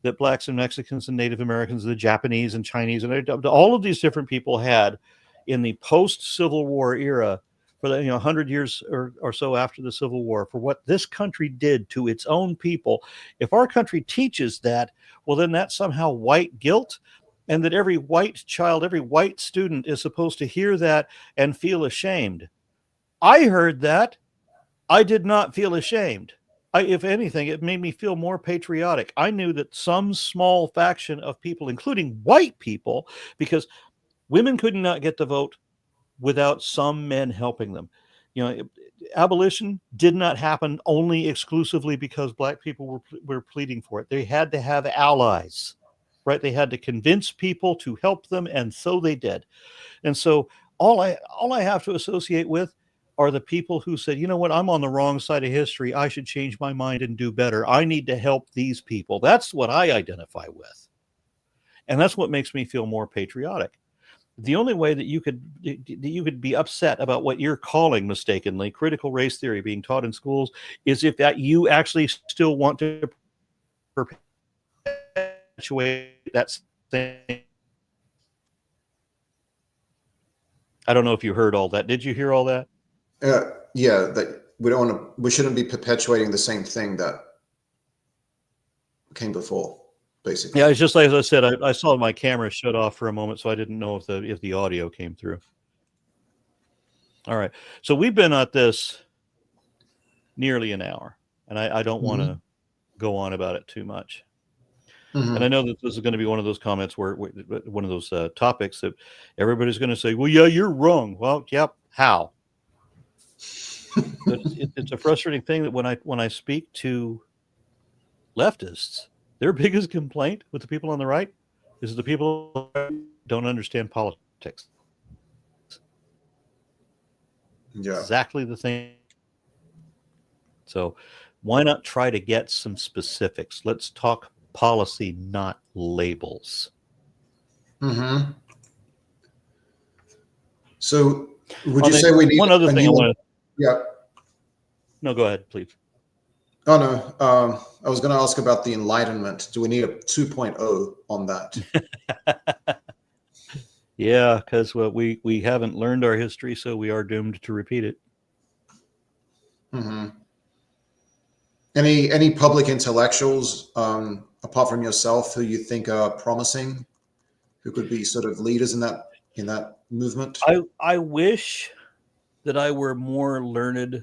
that blacks and Mexicans and Native Americans, the Japanese and Chinese, and all of these different people had in the post-Civil War era, for the 100 years or so after the Civil War, for what this country did to its own people, if our country teaches that, well, then that's somehow white guilt, and that every white child, every white student is supposed to hear that and feel ashamed. I heard that. I did not feel ashamed. If anything, it made me feel more patriotic. I knew that some small faction of people, including white people, because women could not get the vote without some men helping them. Abolition did not happen only exclusively because black people were pleading for it. They had to have allies, right? They had to convince people to help them, and so they did. And so all I have to associate with are the people who said, you know what, I'm on the wrong side of history. I should change my mind and do better. I need to help these people. That's what I identify with. And that's what makes me feel more patriotic. The only way that you could be upset about what you're calling mistakenly critical race theory being taught in schools is if that you actually still want to perpetuate that thing. I don't know if you heard all that. Did you hear all that? Yeah, that we shouldn't be perpetuating the same thing that came before, basically. Yeah, it's just like, as I said, I saw my camera shut off for a moment, so I didn't know if the audio came through. All right, so we've been at this nearly an hour, and I don't want to go on about it too much. And I know that this is going to be one of those comments where one of those topics that everybody's going to say, well, yeah, you're wrong. Well, yep. How? But it's a frustrating thing that when I speak to leftists, their biggest complaint with the people on the right is the people don't understand politics. Yeah. Exactly the thing. So why not try to get some specifics? Let's talk policy, not labels. Mm-hmm. So would you say we need one other thing I want to... Yeah. No, go ahead, please. Oh, no. I was going to ask about the enlightenment. Do we need a 2.0 on that? Yeah, because we haven't learned our history, so we are doomed to repeat it. Mm-hmm. Any public intellectuals, apart from yourself, who you think are promising, who could be sort of leaders in that movement? I wish that I were more learned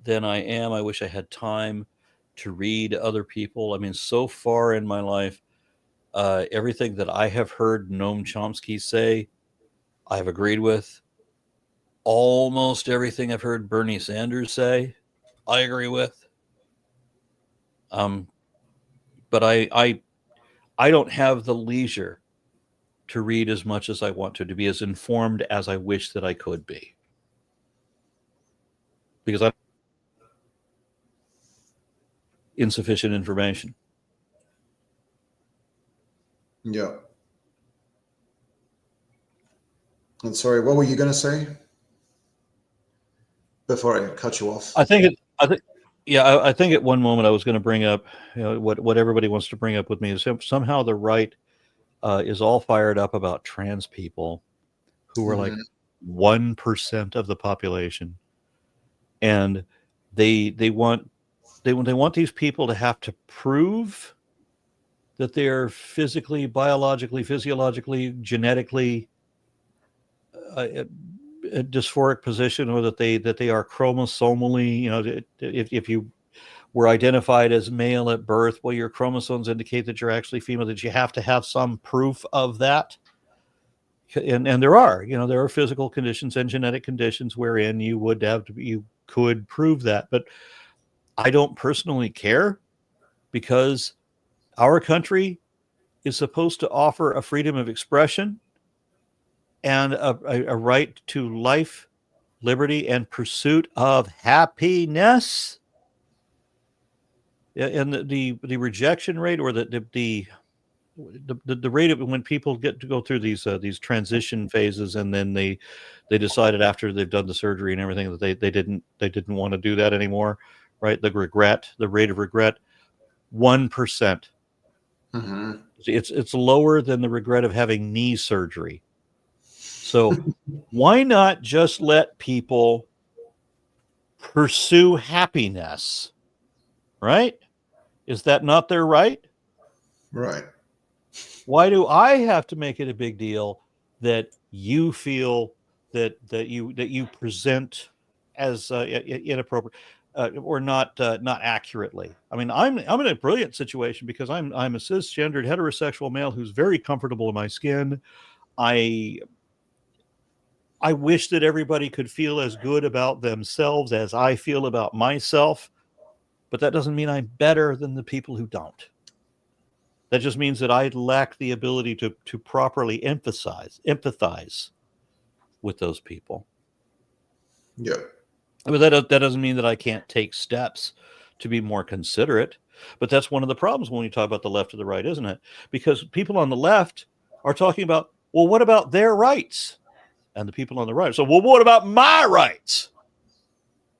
than I am. I wish I had time to read other people. I mean, so far in my life, everything that I have heard Noam Chomsky say, I've agreed with. Almost everything I've heard Bernie Sanders say, I agree with. But I don't have the leisure to read as much as I want to be as informed as I wish that I could be. Because I insufficient information. Yeah. And sorry, what were you going to say before I cut you off? I think at one moment I was going to bring up, what everybody wants to bring up with me is somehow the right is all fired up about trans people who are like 1% of the population, and they want these people to have to prove that they're physically, biologically, physiologically, genetically dysphoric position, or that they are chromosomally, if you were identified as male at birth, well, your chromosomes indicate that you're actually female, that you have to have some proof of that. And there are physical conditions and genetic conditions wherein you could prove that. But I don't personally care, because our country is supposed to offer a freedom of expression and a right to life, liberty, and pursuit of happiness. And the rejection rate, or the rate of when people get to go through these transition phases, and then they decided after they've done the surgery and everything that they didn't want to do that anymore, right? The rate of regret, 1%. Mm-hmm. It's lower than the regret of having knee surgery. So why not just let people pursue happiness, right? Is that not their right? Right. Why do I have to make it a big deal that you feel that you present as inappropriate or not accurately? I mean, I'm in a brilliant situation because I'm a cisgendered heterosexual male who's very comfortable in my skin. I wish that everybody could feel as good about themselves as I feel about myself, but that doesn't mean I'm better than the people who don't. That just means that I lack the ability to properly empathize with those people. Yeah. But that doesn't mean that I can't take steps to be more considerate. But that's one of the problems when you talk about the left or the right, isn't it? Because people on the left are talking about, well, what about their rights? And the people on the right, so, well, what about my rights?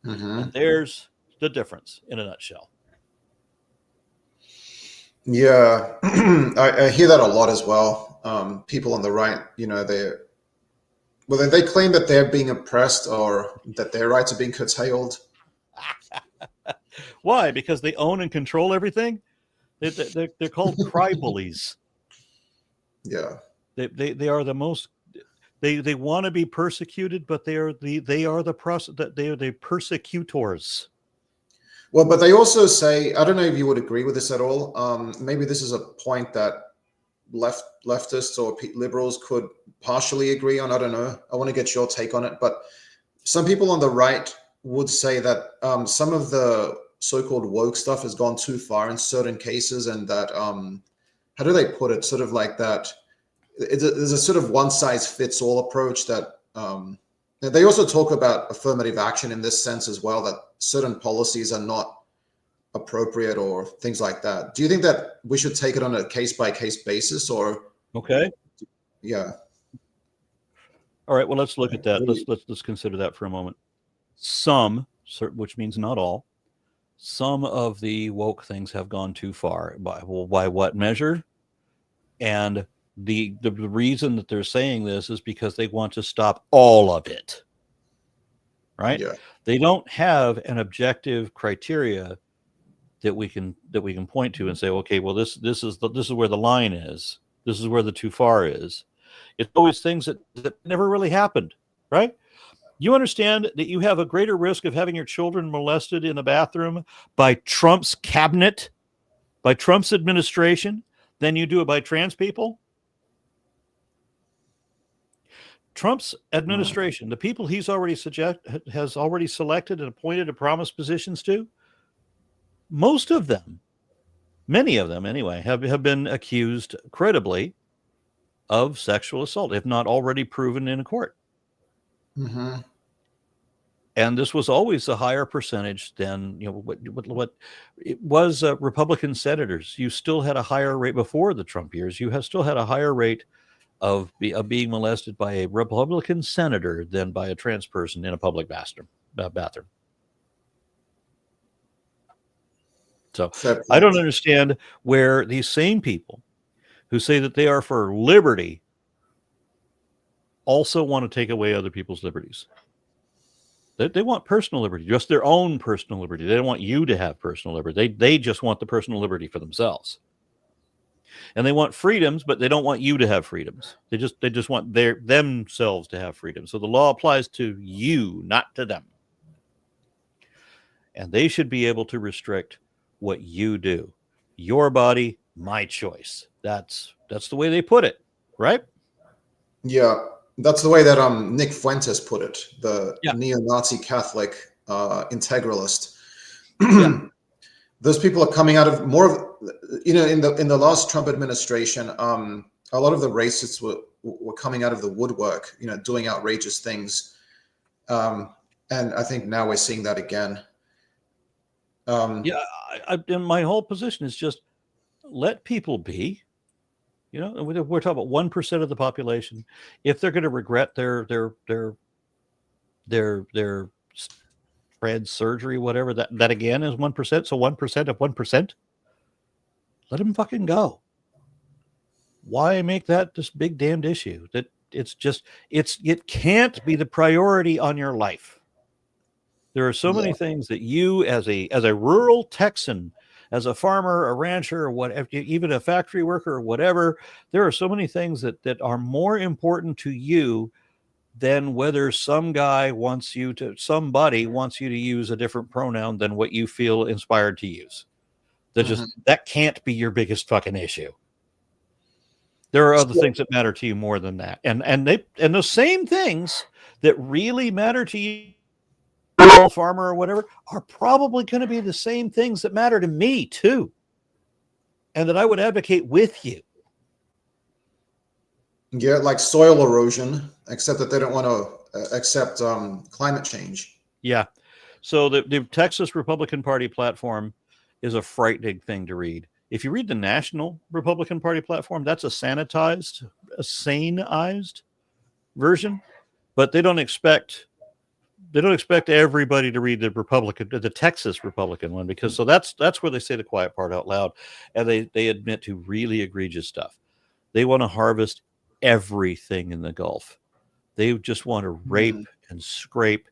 Mm-hmm. And there's the difference in a nutshell. Yeah, I hear that a lot as well. People on the right, they claim that they're being oppressed or that their rights are being curtailed. Why? Because they own and control everything. They're called crybullies. Yeah, they are the most. They want to be persecuted, but they are the persecutors. Well, but they also say, I don't know if you would agree with this at all. Maybe this is a point that leftists or liberals could partially agree on. I don't know. I want to get your take on it. But some people on the right would say that some of the so-called woke stuff has gone too far in certain cases, and that how do they put it? Sort of like that. There's a sort of one-size-fits-all approach that they also talk about affirmative action in this sense as well, that certain policies are not appropriate or things like that. Do you think that we should take it on a case-by-case basis, or? Okay. Yeah. All right. Well, let's look at that. Let's consider that for a moment. Some, which means not all, some of the woke things have gone too far. By what measure? And the reason that they're saying this is because they want to stop all of it. Right? Yeah. They don't have an objective criteria that we can point to and say, okay, well, this is where the line is. This is where the too far is. It's always things that never really happened, right? You understand that you have a greater risk of having your children molested in a bathroom by Trump's cabinet, by Trump's administration, than you do by trans people? Trump's administration, the people he's has already selected and appointed and promised positions to, most of them, many of them anyway, have been accused credibly of sexual assault, if not already proven in a court. Mm-hmm. And this was always a higher percentage than what it was. Republican senators, you still had a higher rate before the Trump years. You still had a higher rate of being molested by a Republican senator than by a trans person in a public bathroom. So I don't understand where these same people who say that they are for liberty also want to take away other people's liberties. They want personal liberty, just their own personal liberty. They don't want you to have personal liberty. They just want the personal liberty for themselves. And they want freedoms, but they don't want you to have freedoms. They just want themselves to have freedom. So the law applies to you, not to them. And they should be able to restrict what you do. Your body, my choice. That's the way they put it, right? Yeah, that's the way that Nick Fuentes put it, the Yeah. neo-Nazi Catholic integralist. Yeah. Those people are coming out of more of, in the last Trump administration, a lot of the racists were coming out of the woodwork, doing outrageous things, and I think now we're seeing that again. Yeah, and my whole position is just let people be. We're talking about 1% of the population. If they're going to regret their trans surgery, whatever, that again is 1%. So 1% of 1%, let them fucking go. Why make that this big damned issue? That it can't be the priority on your life. There are so many things that you, as a rural Texan, as a farmer, a rancher, or whatever, even a factory worker or whatever, there are so many things that are more important to you than whether somebody wants you to use a different pronoun than what you feel inspired to use. That can't be your biggest fucking issue. There are other things that matter to you more than that. And those same things that really matter to you, farmer or whatever, are probably going to be the same things that matter to me too, and that I would advocate with you. Yeah, like soil erosion, except that they don't want to accept climate change. Yeah. So the Texas Republican Party platform is a frightening thing to read. If you read the National Republican Party platform, that's a sanitized version, but they don't expect everybody to read the Texas Republican one, because that's where they say the quiet part out loud, and they admit to really egregious stuff. They want to harvest everything in the Gulf. They just want to rape and scrape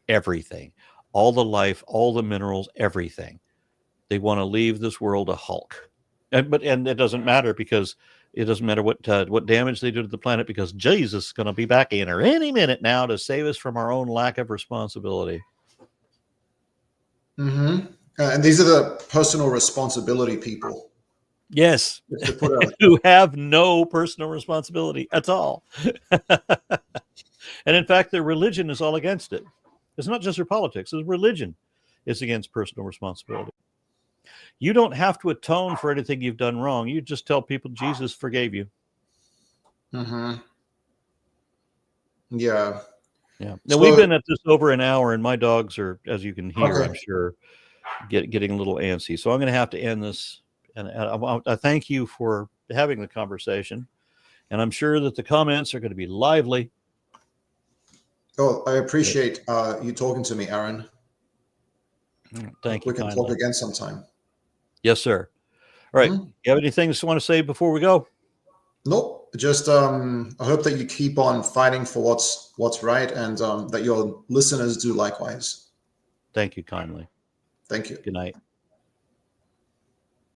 everything, all the life, all the minerals, everything. They want to leave this world a hulk, and it doesn't matter, because it doesn't matter what damage they do to the planet, because Jesus is going to be back in her any minute now to save us from our own lack of responsibility. And these are the personal responsibility people. Yes, who have no personal responsibility at all. And in fact, their religion is all against it. It's not just their politics. It's religion is against personal responsibility. You don't have to atone for anything you've done wrong. You just tell people Jesus forgave you. Yeah. Yeah. Now, we've been at this over an hour, and my dogs are, as you can hear, I'm sure, getting a little antsy. So I'm going to have to end this. And I thank you for having the conversation. And I'm sure that the comments are going to be lively. Oh, I appreciate you talking to me, Aaron. Thank you. We can talk again sometime. Yes, sir. All right. You have anything you want to say before we go? Nope. Just I hope that you keep on fighting for what's right, and that your listeners do likewise. Thank you kindly. Thank you. Good night.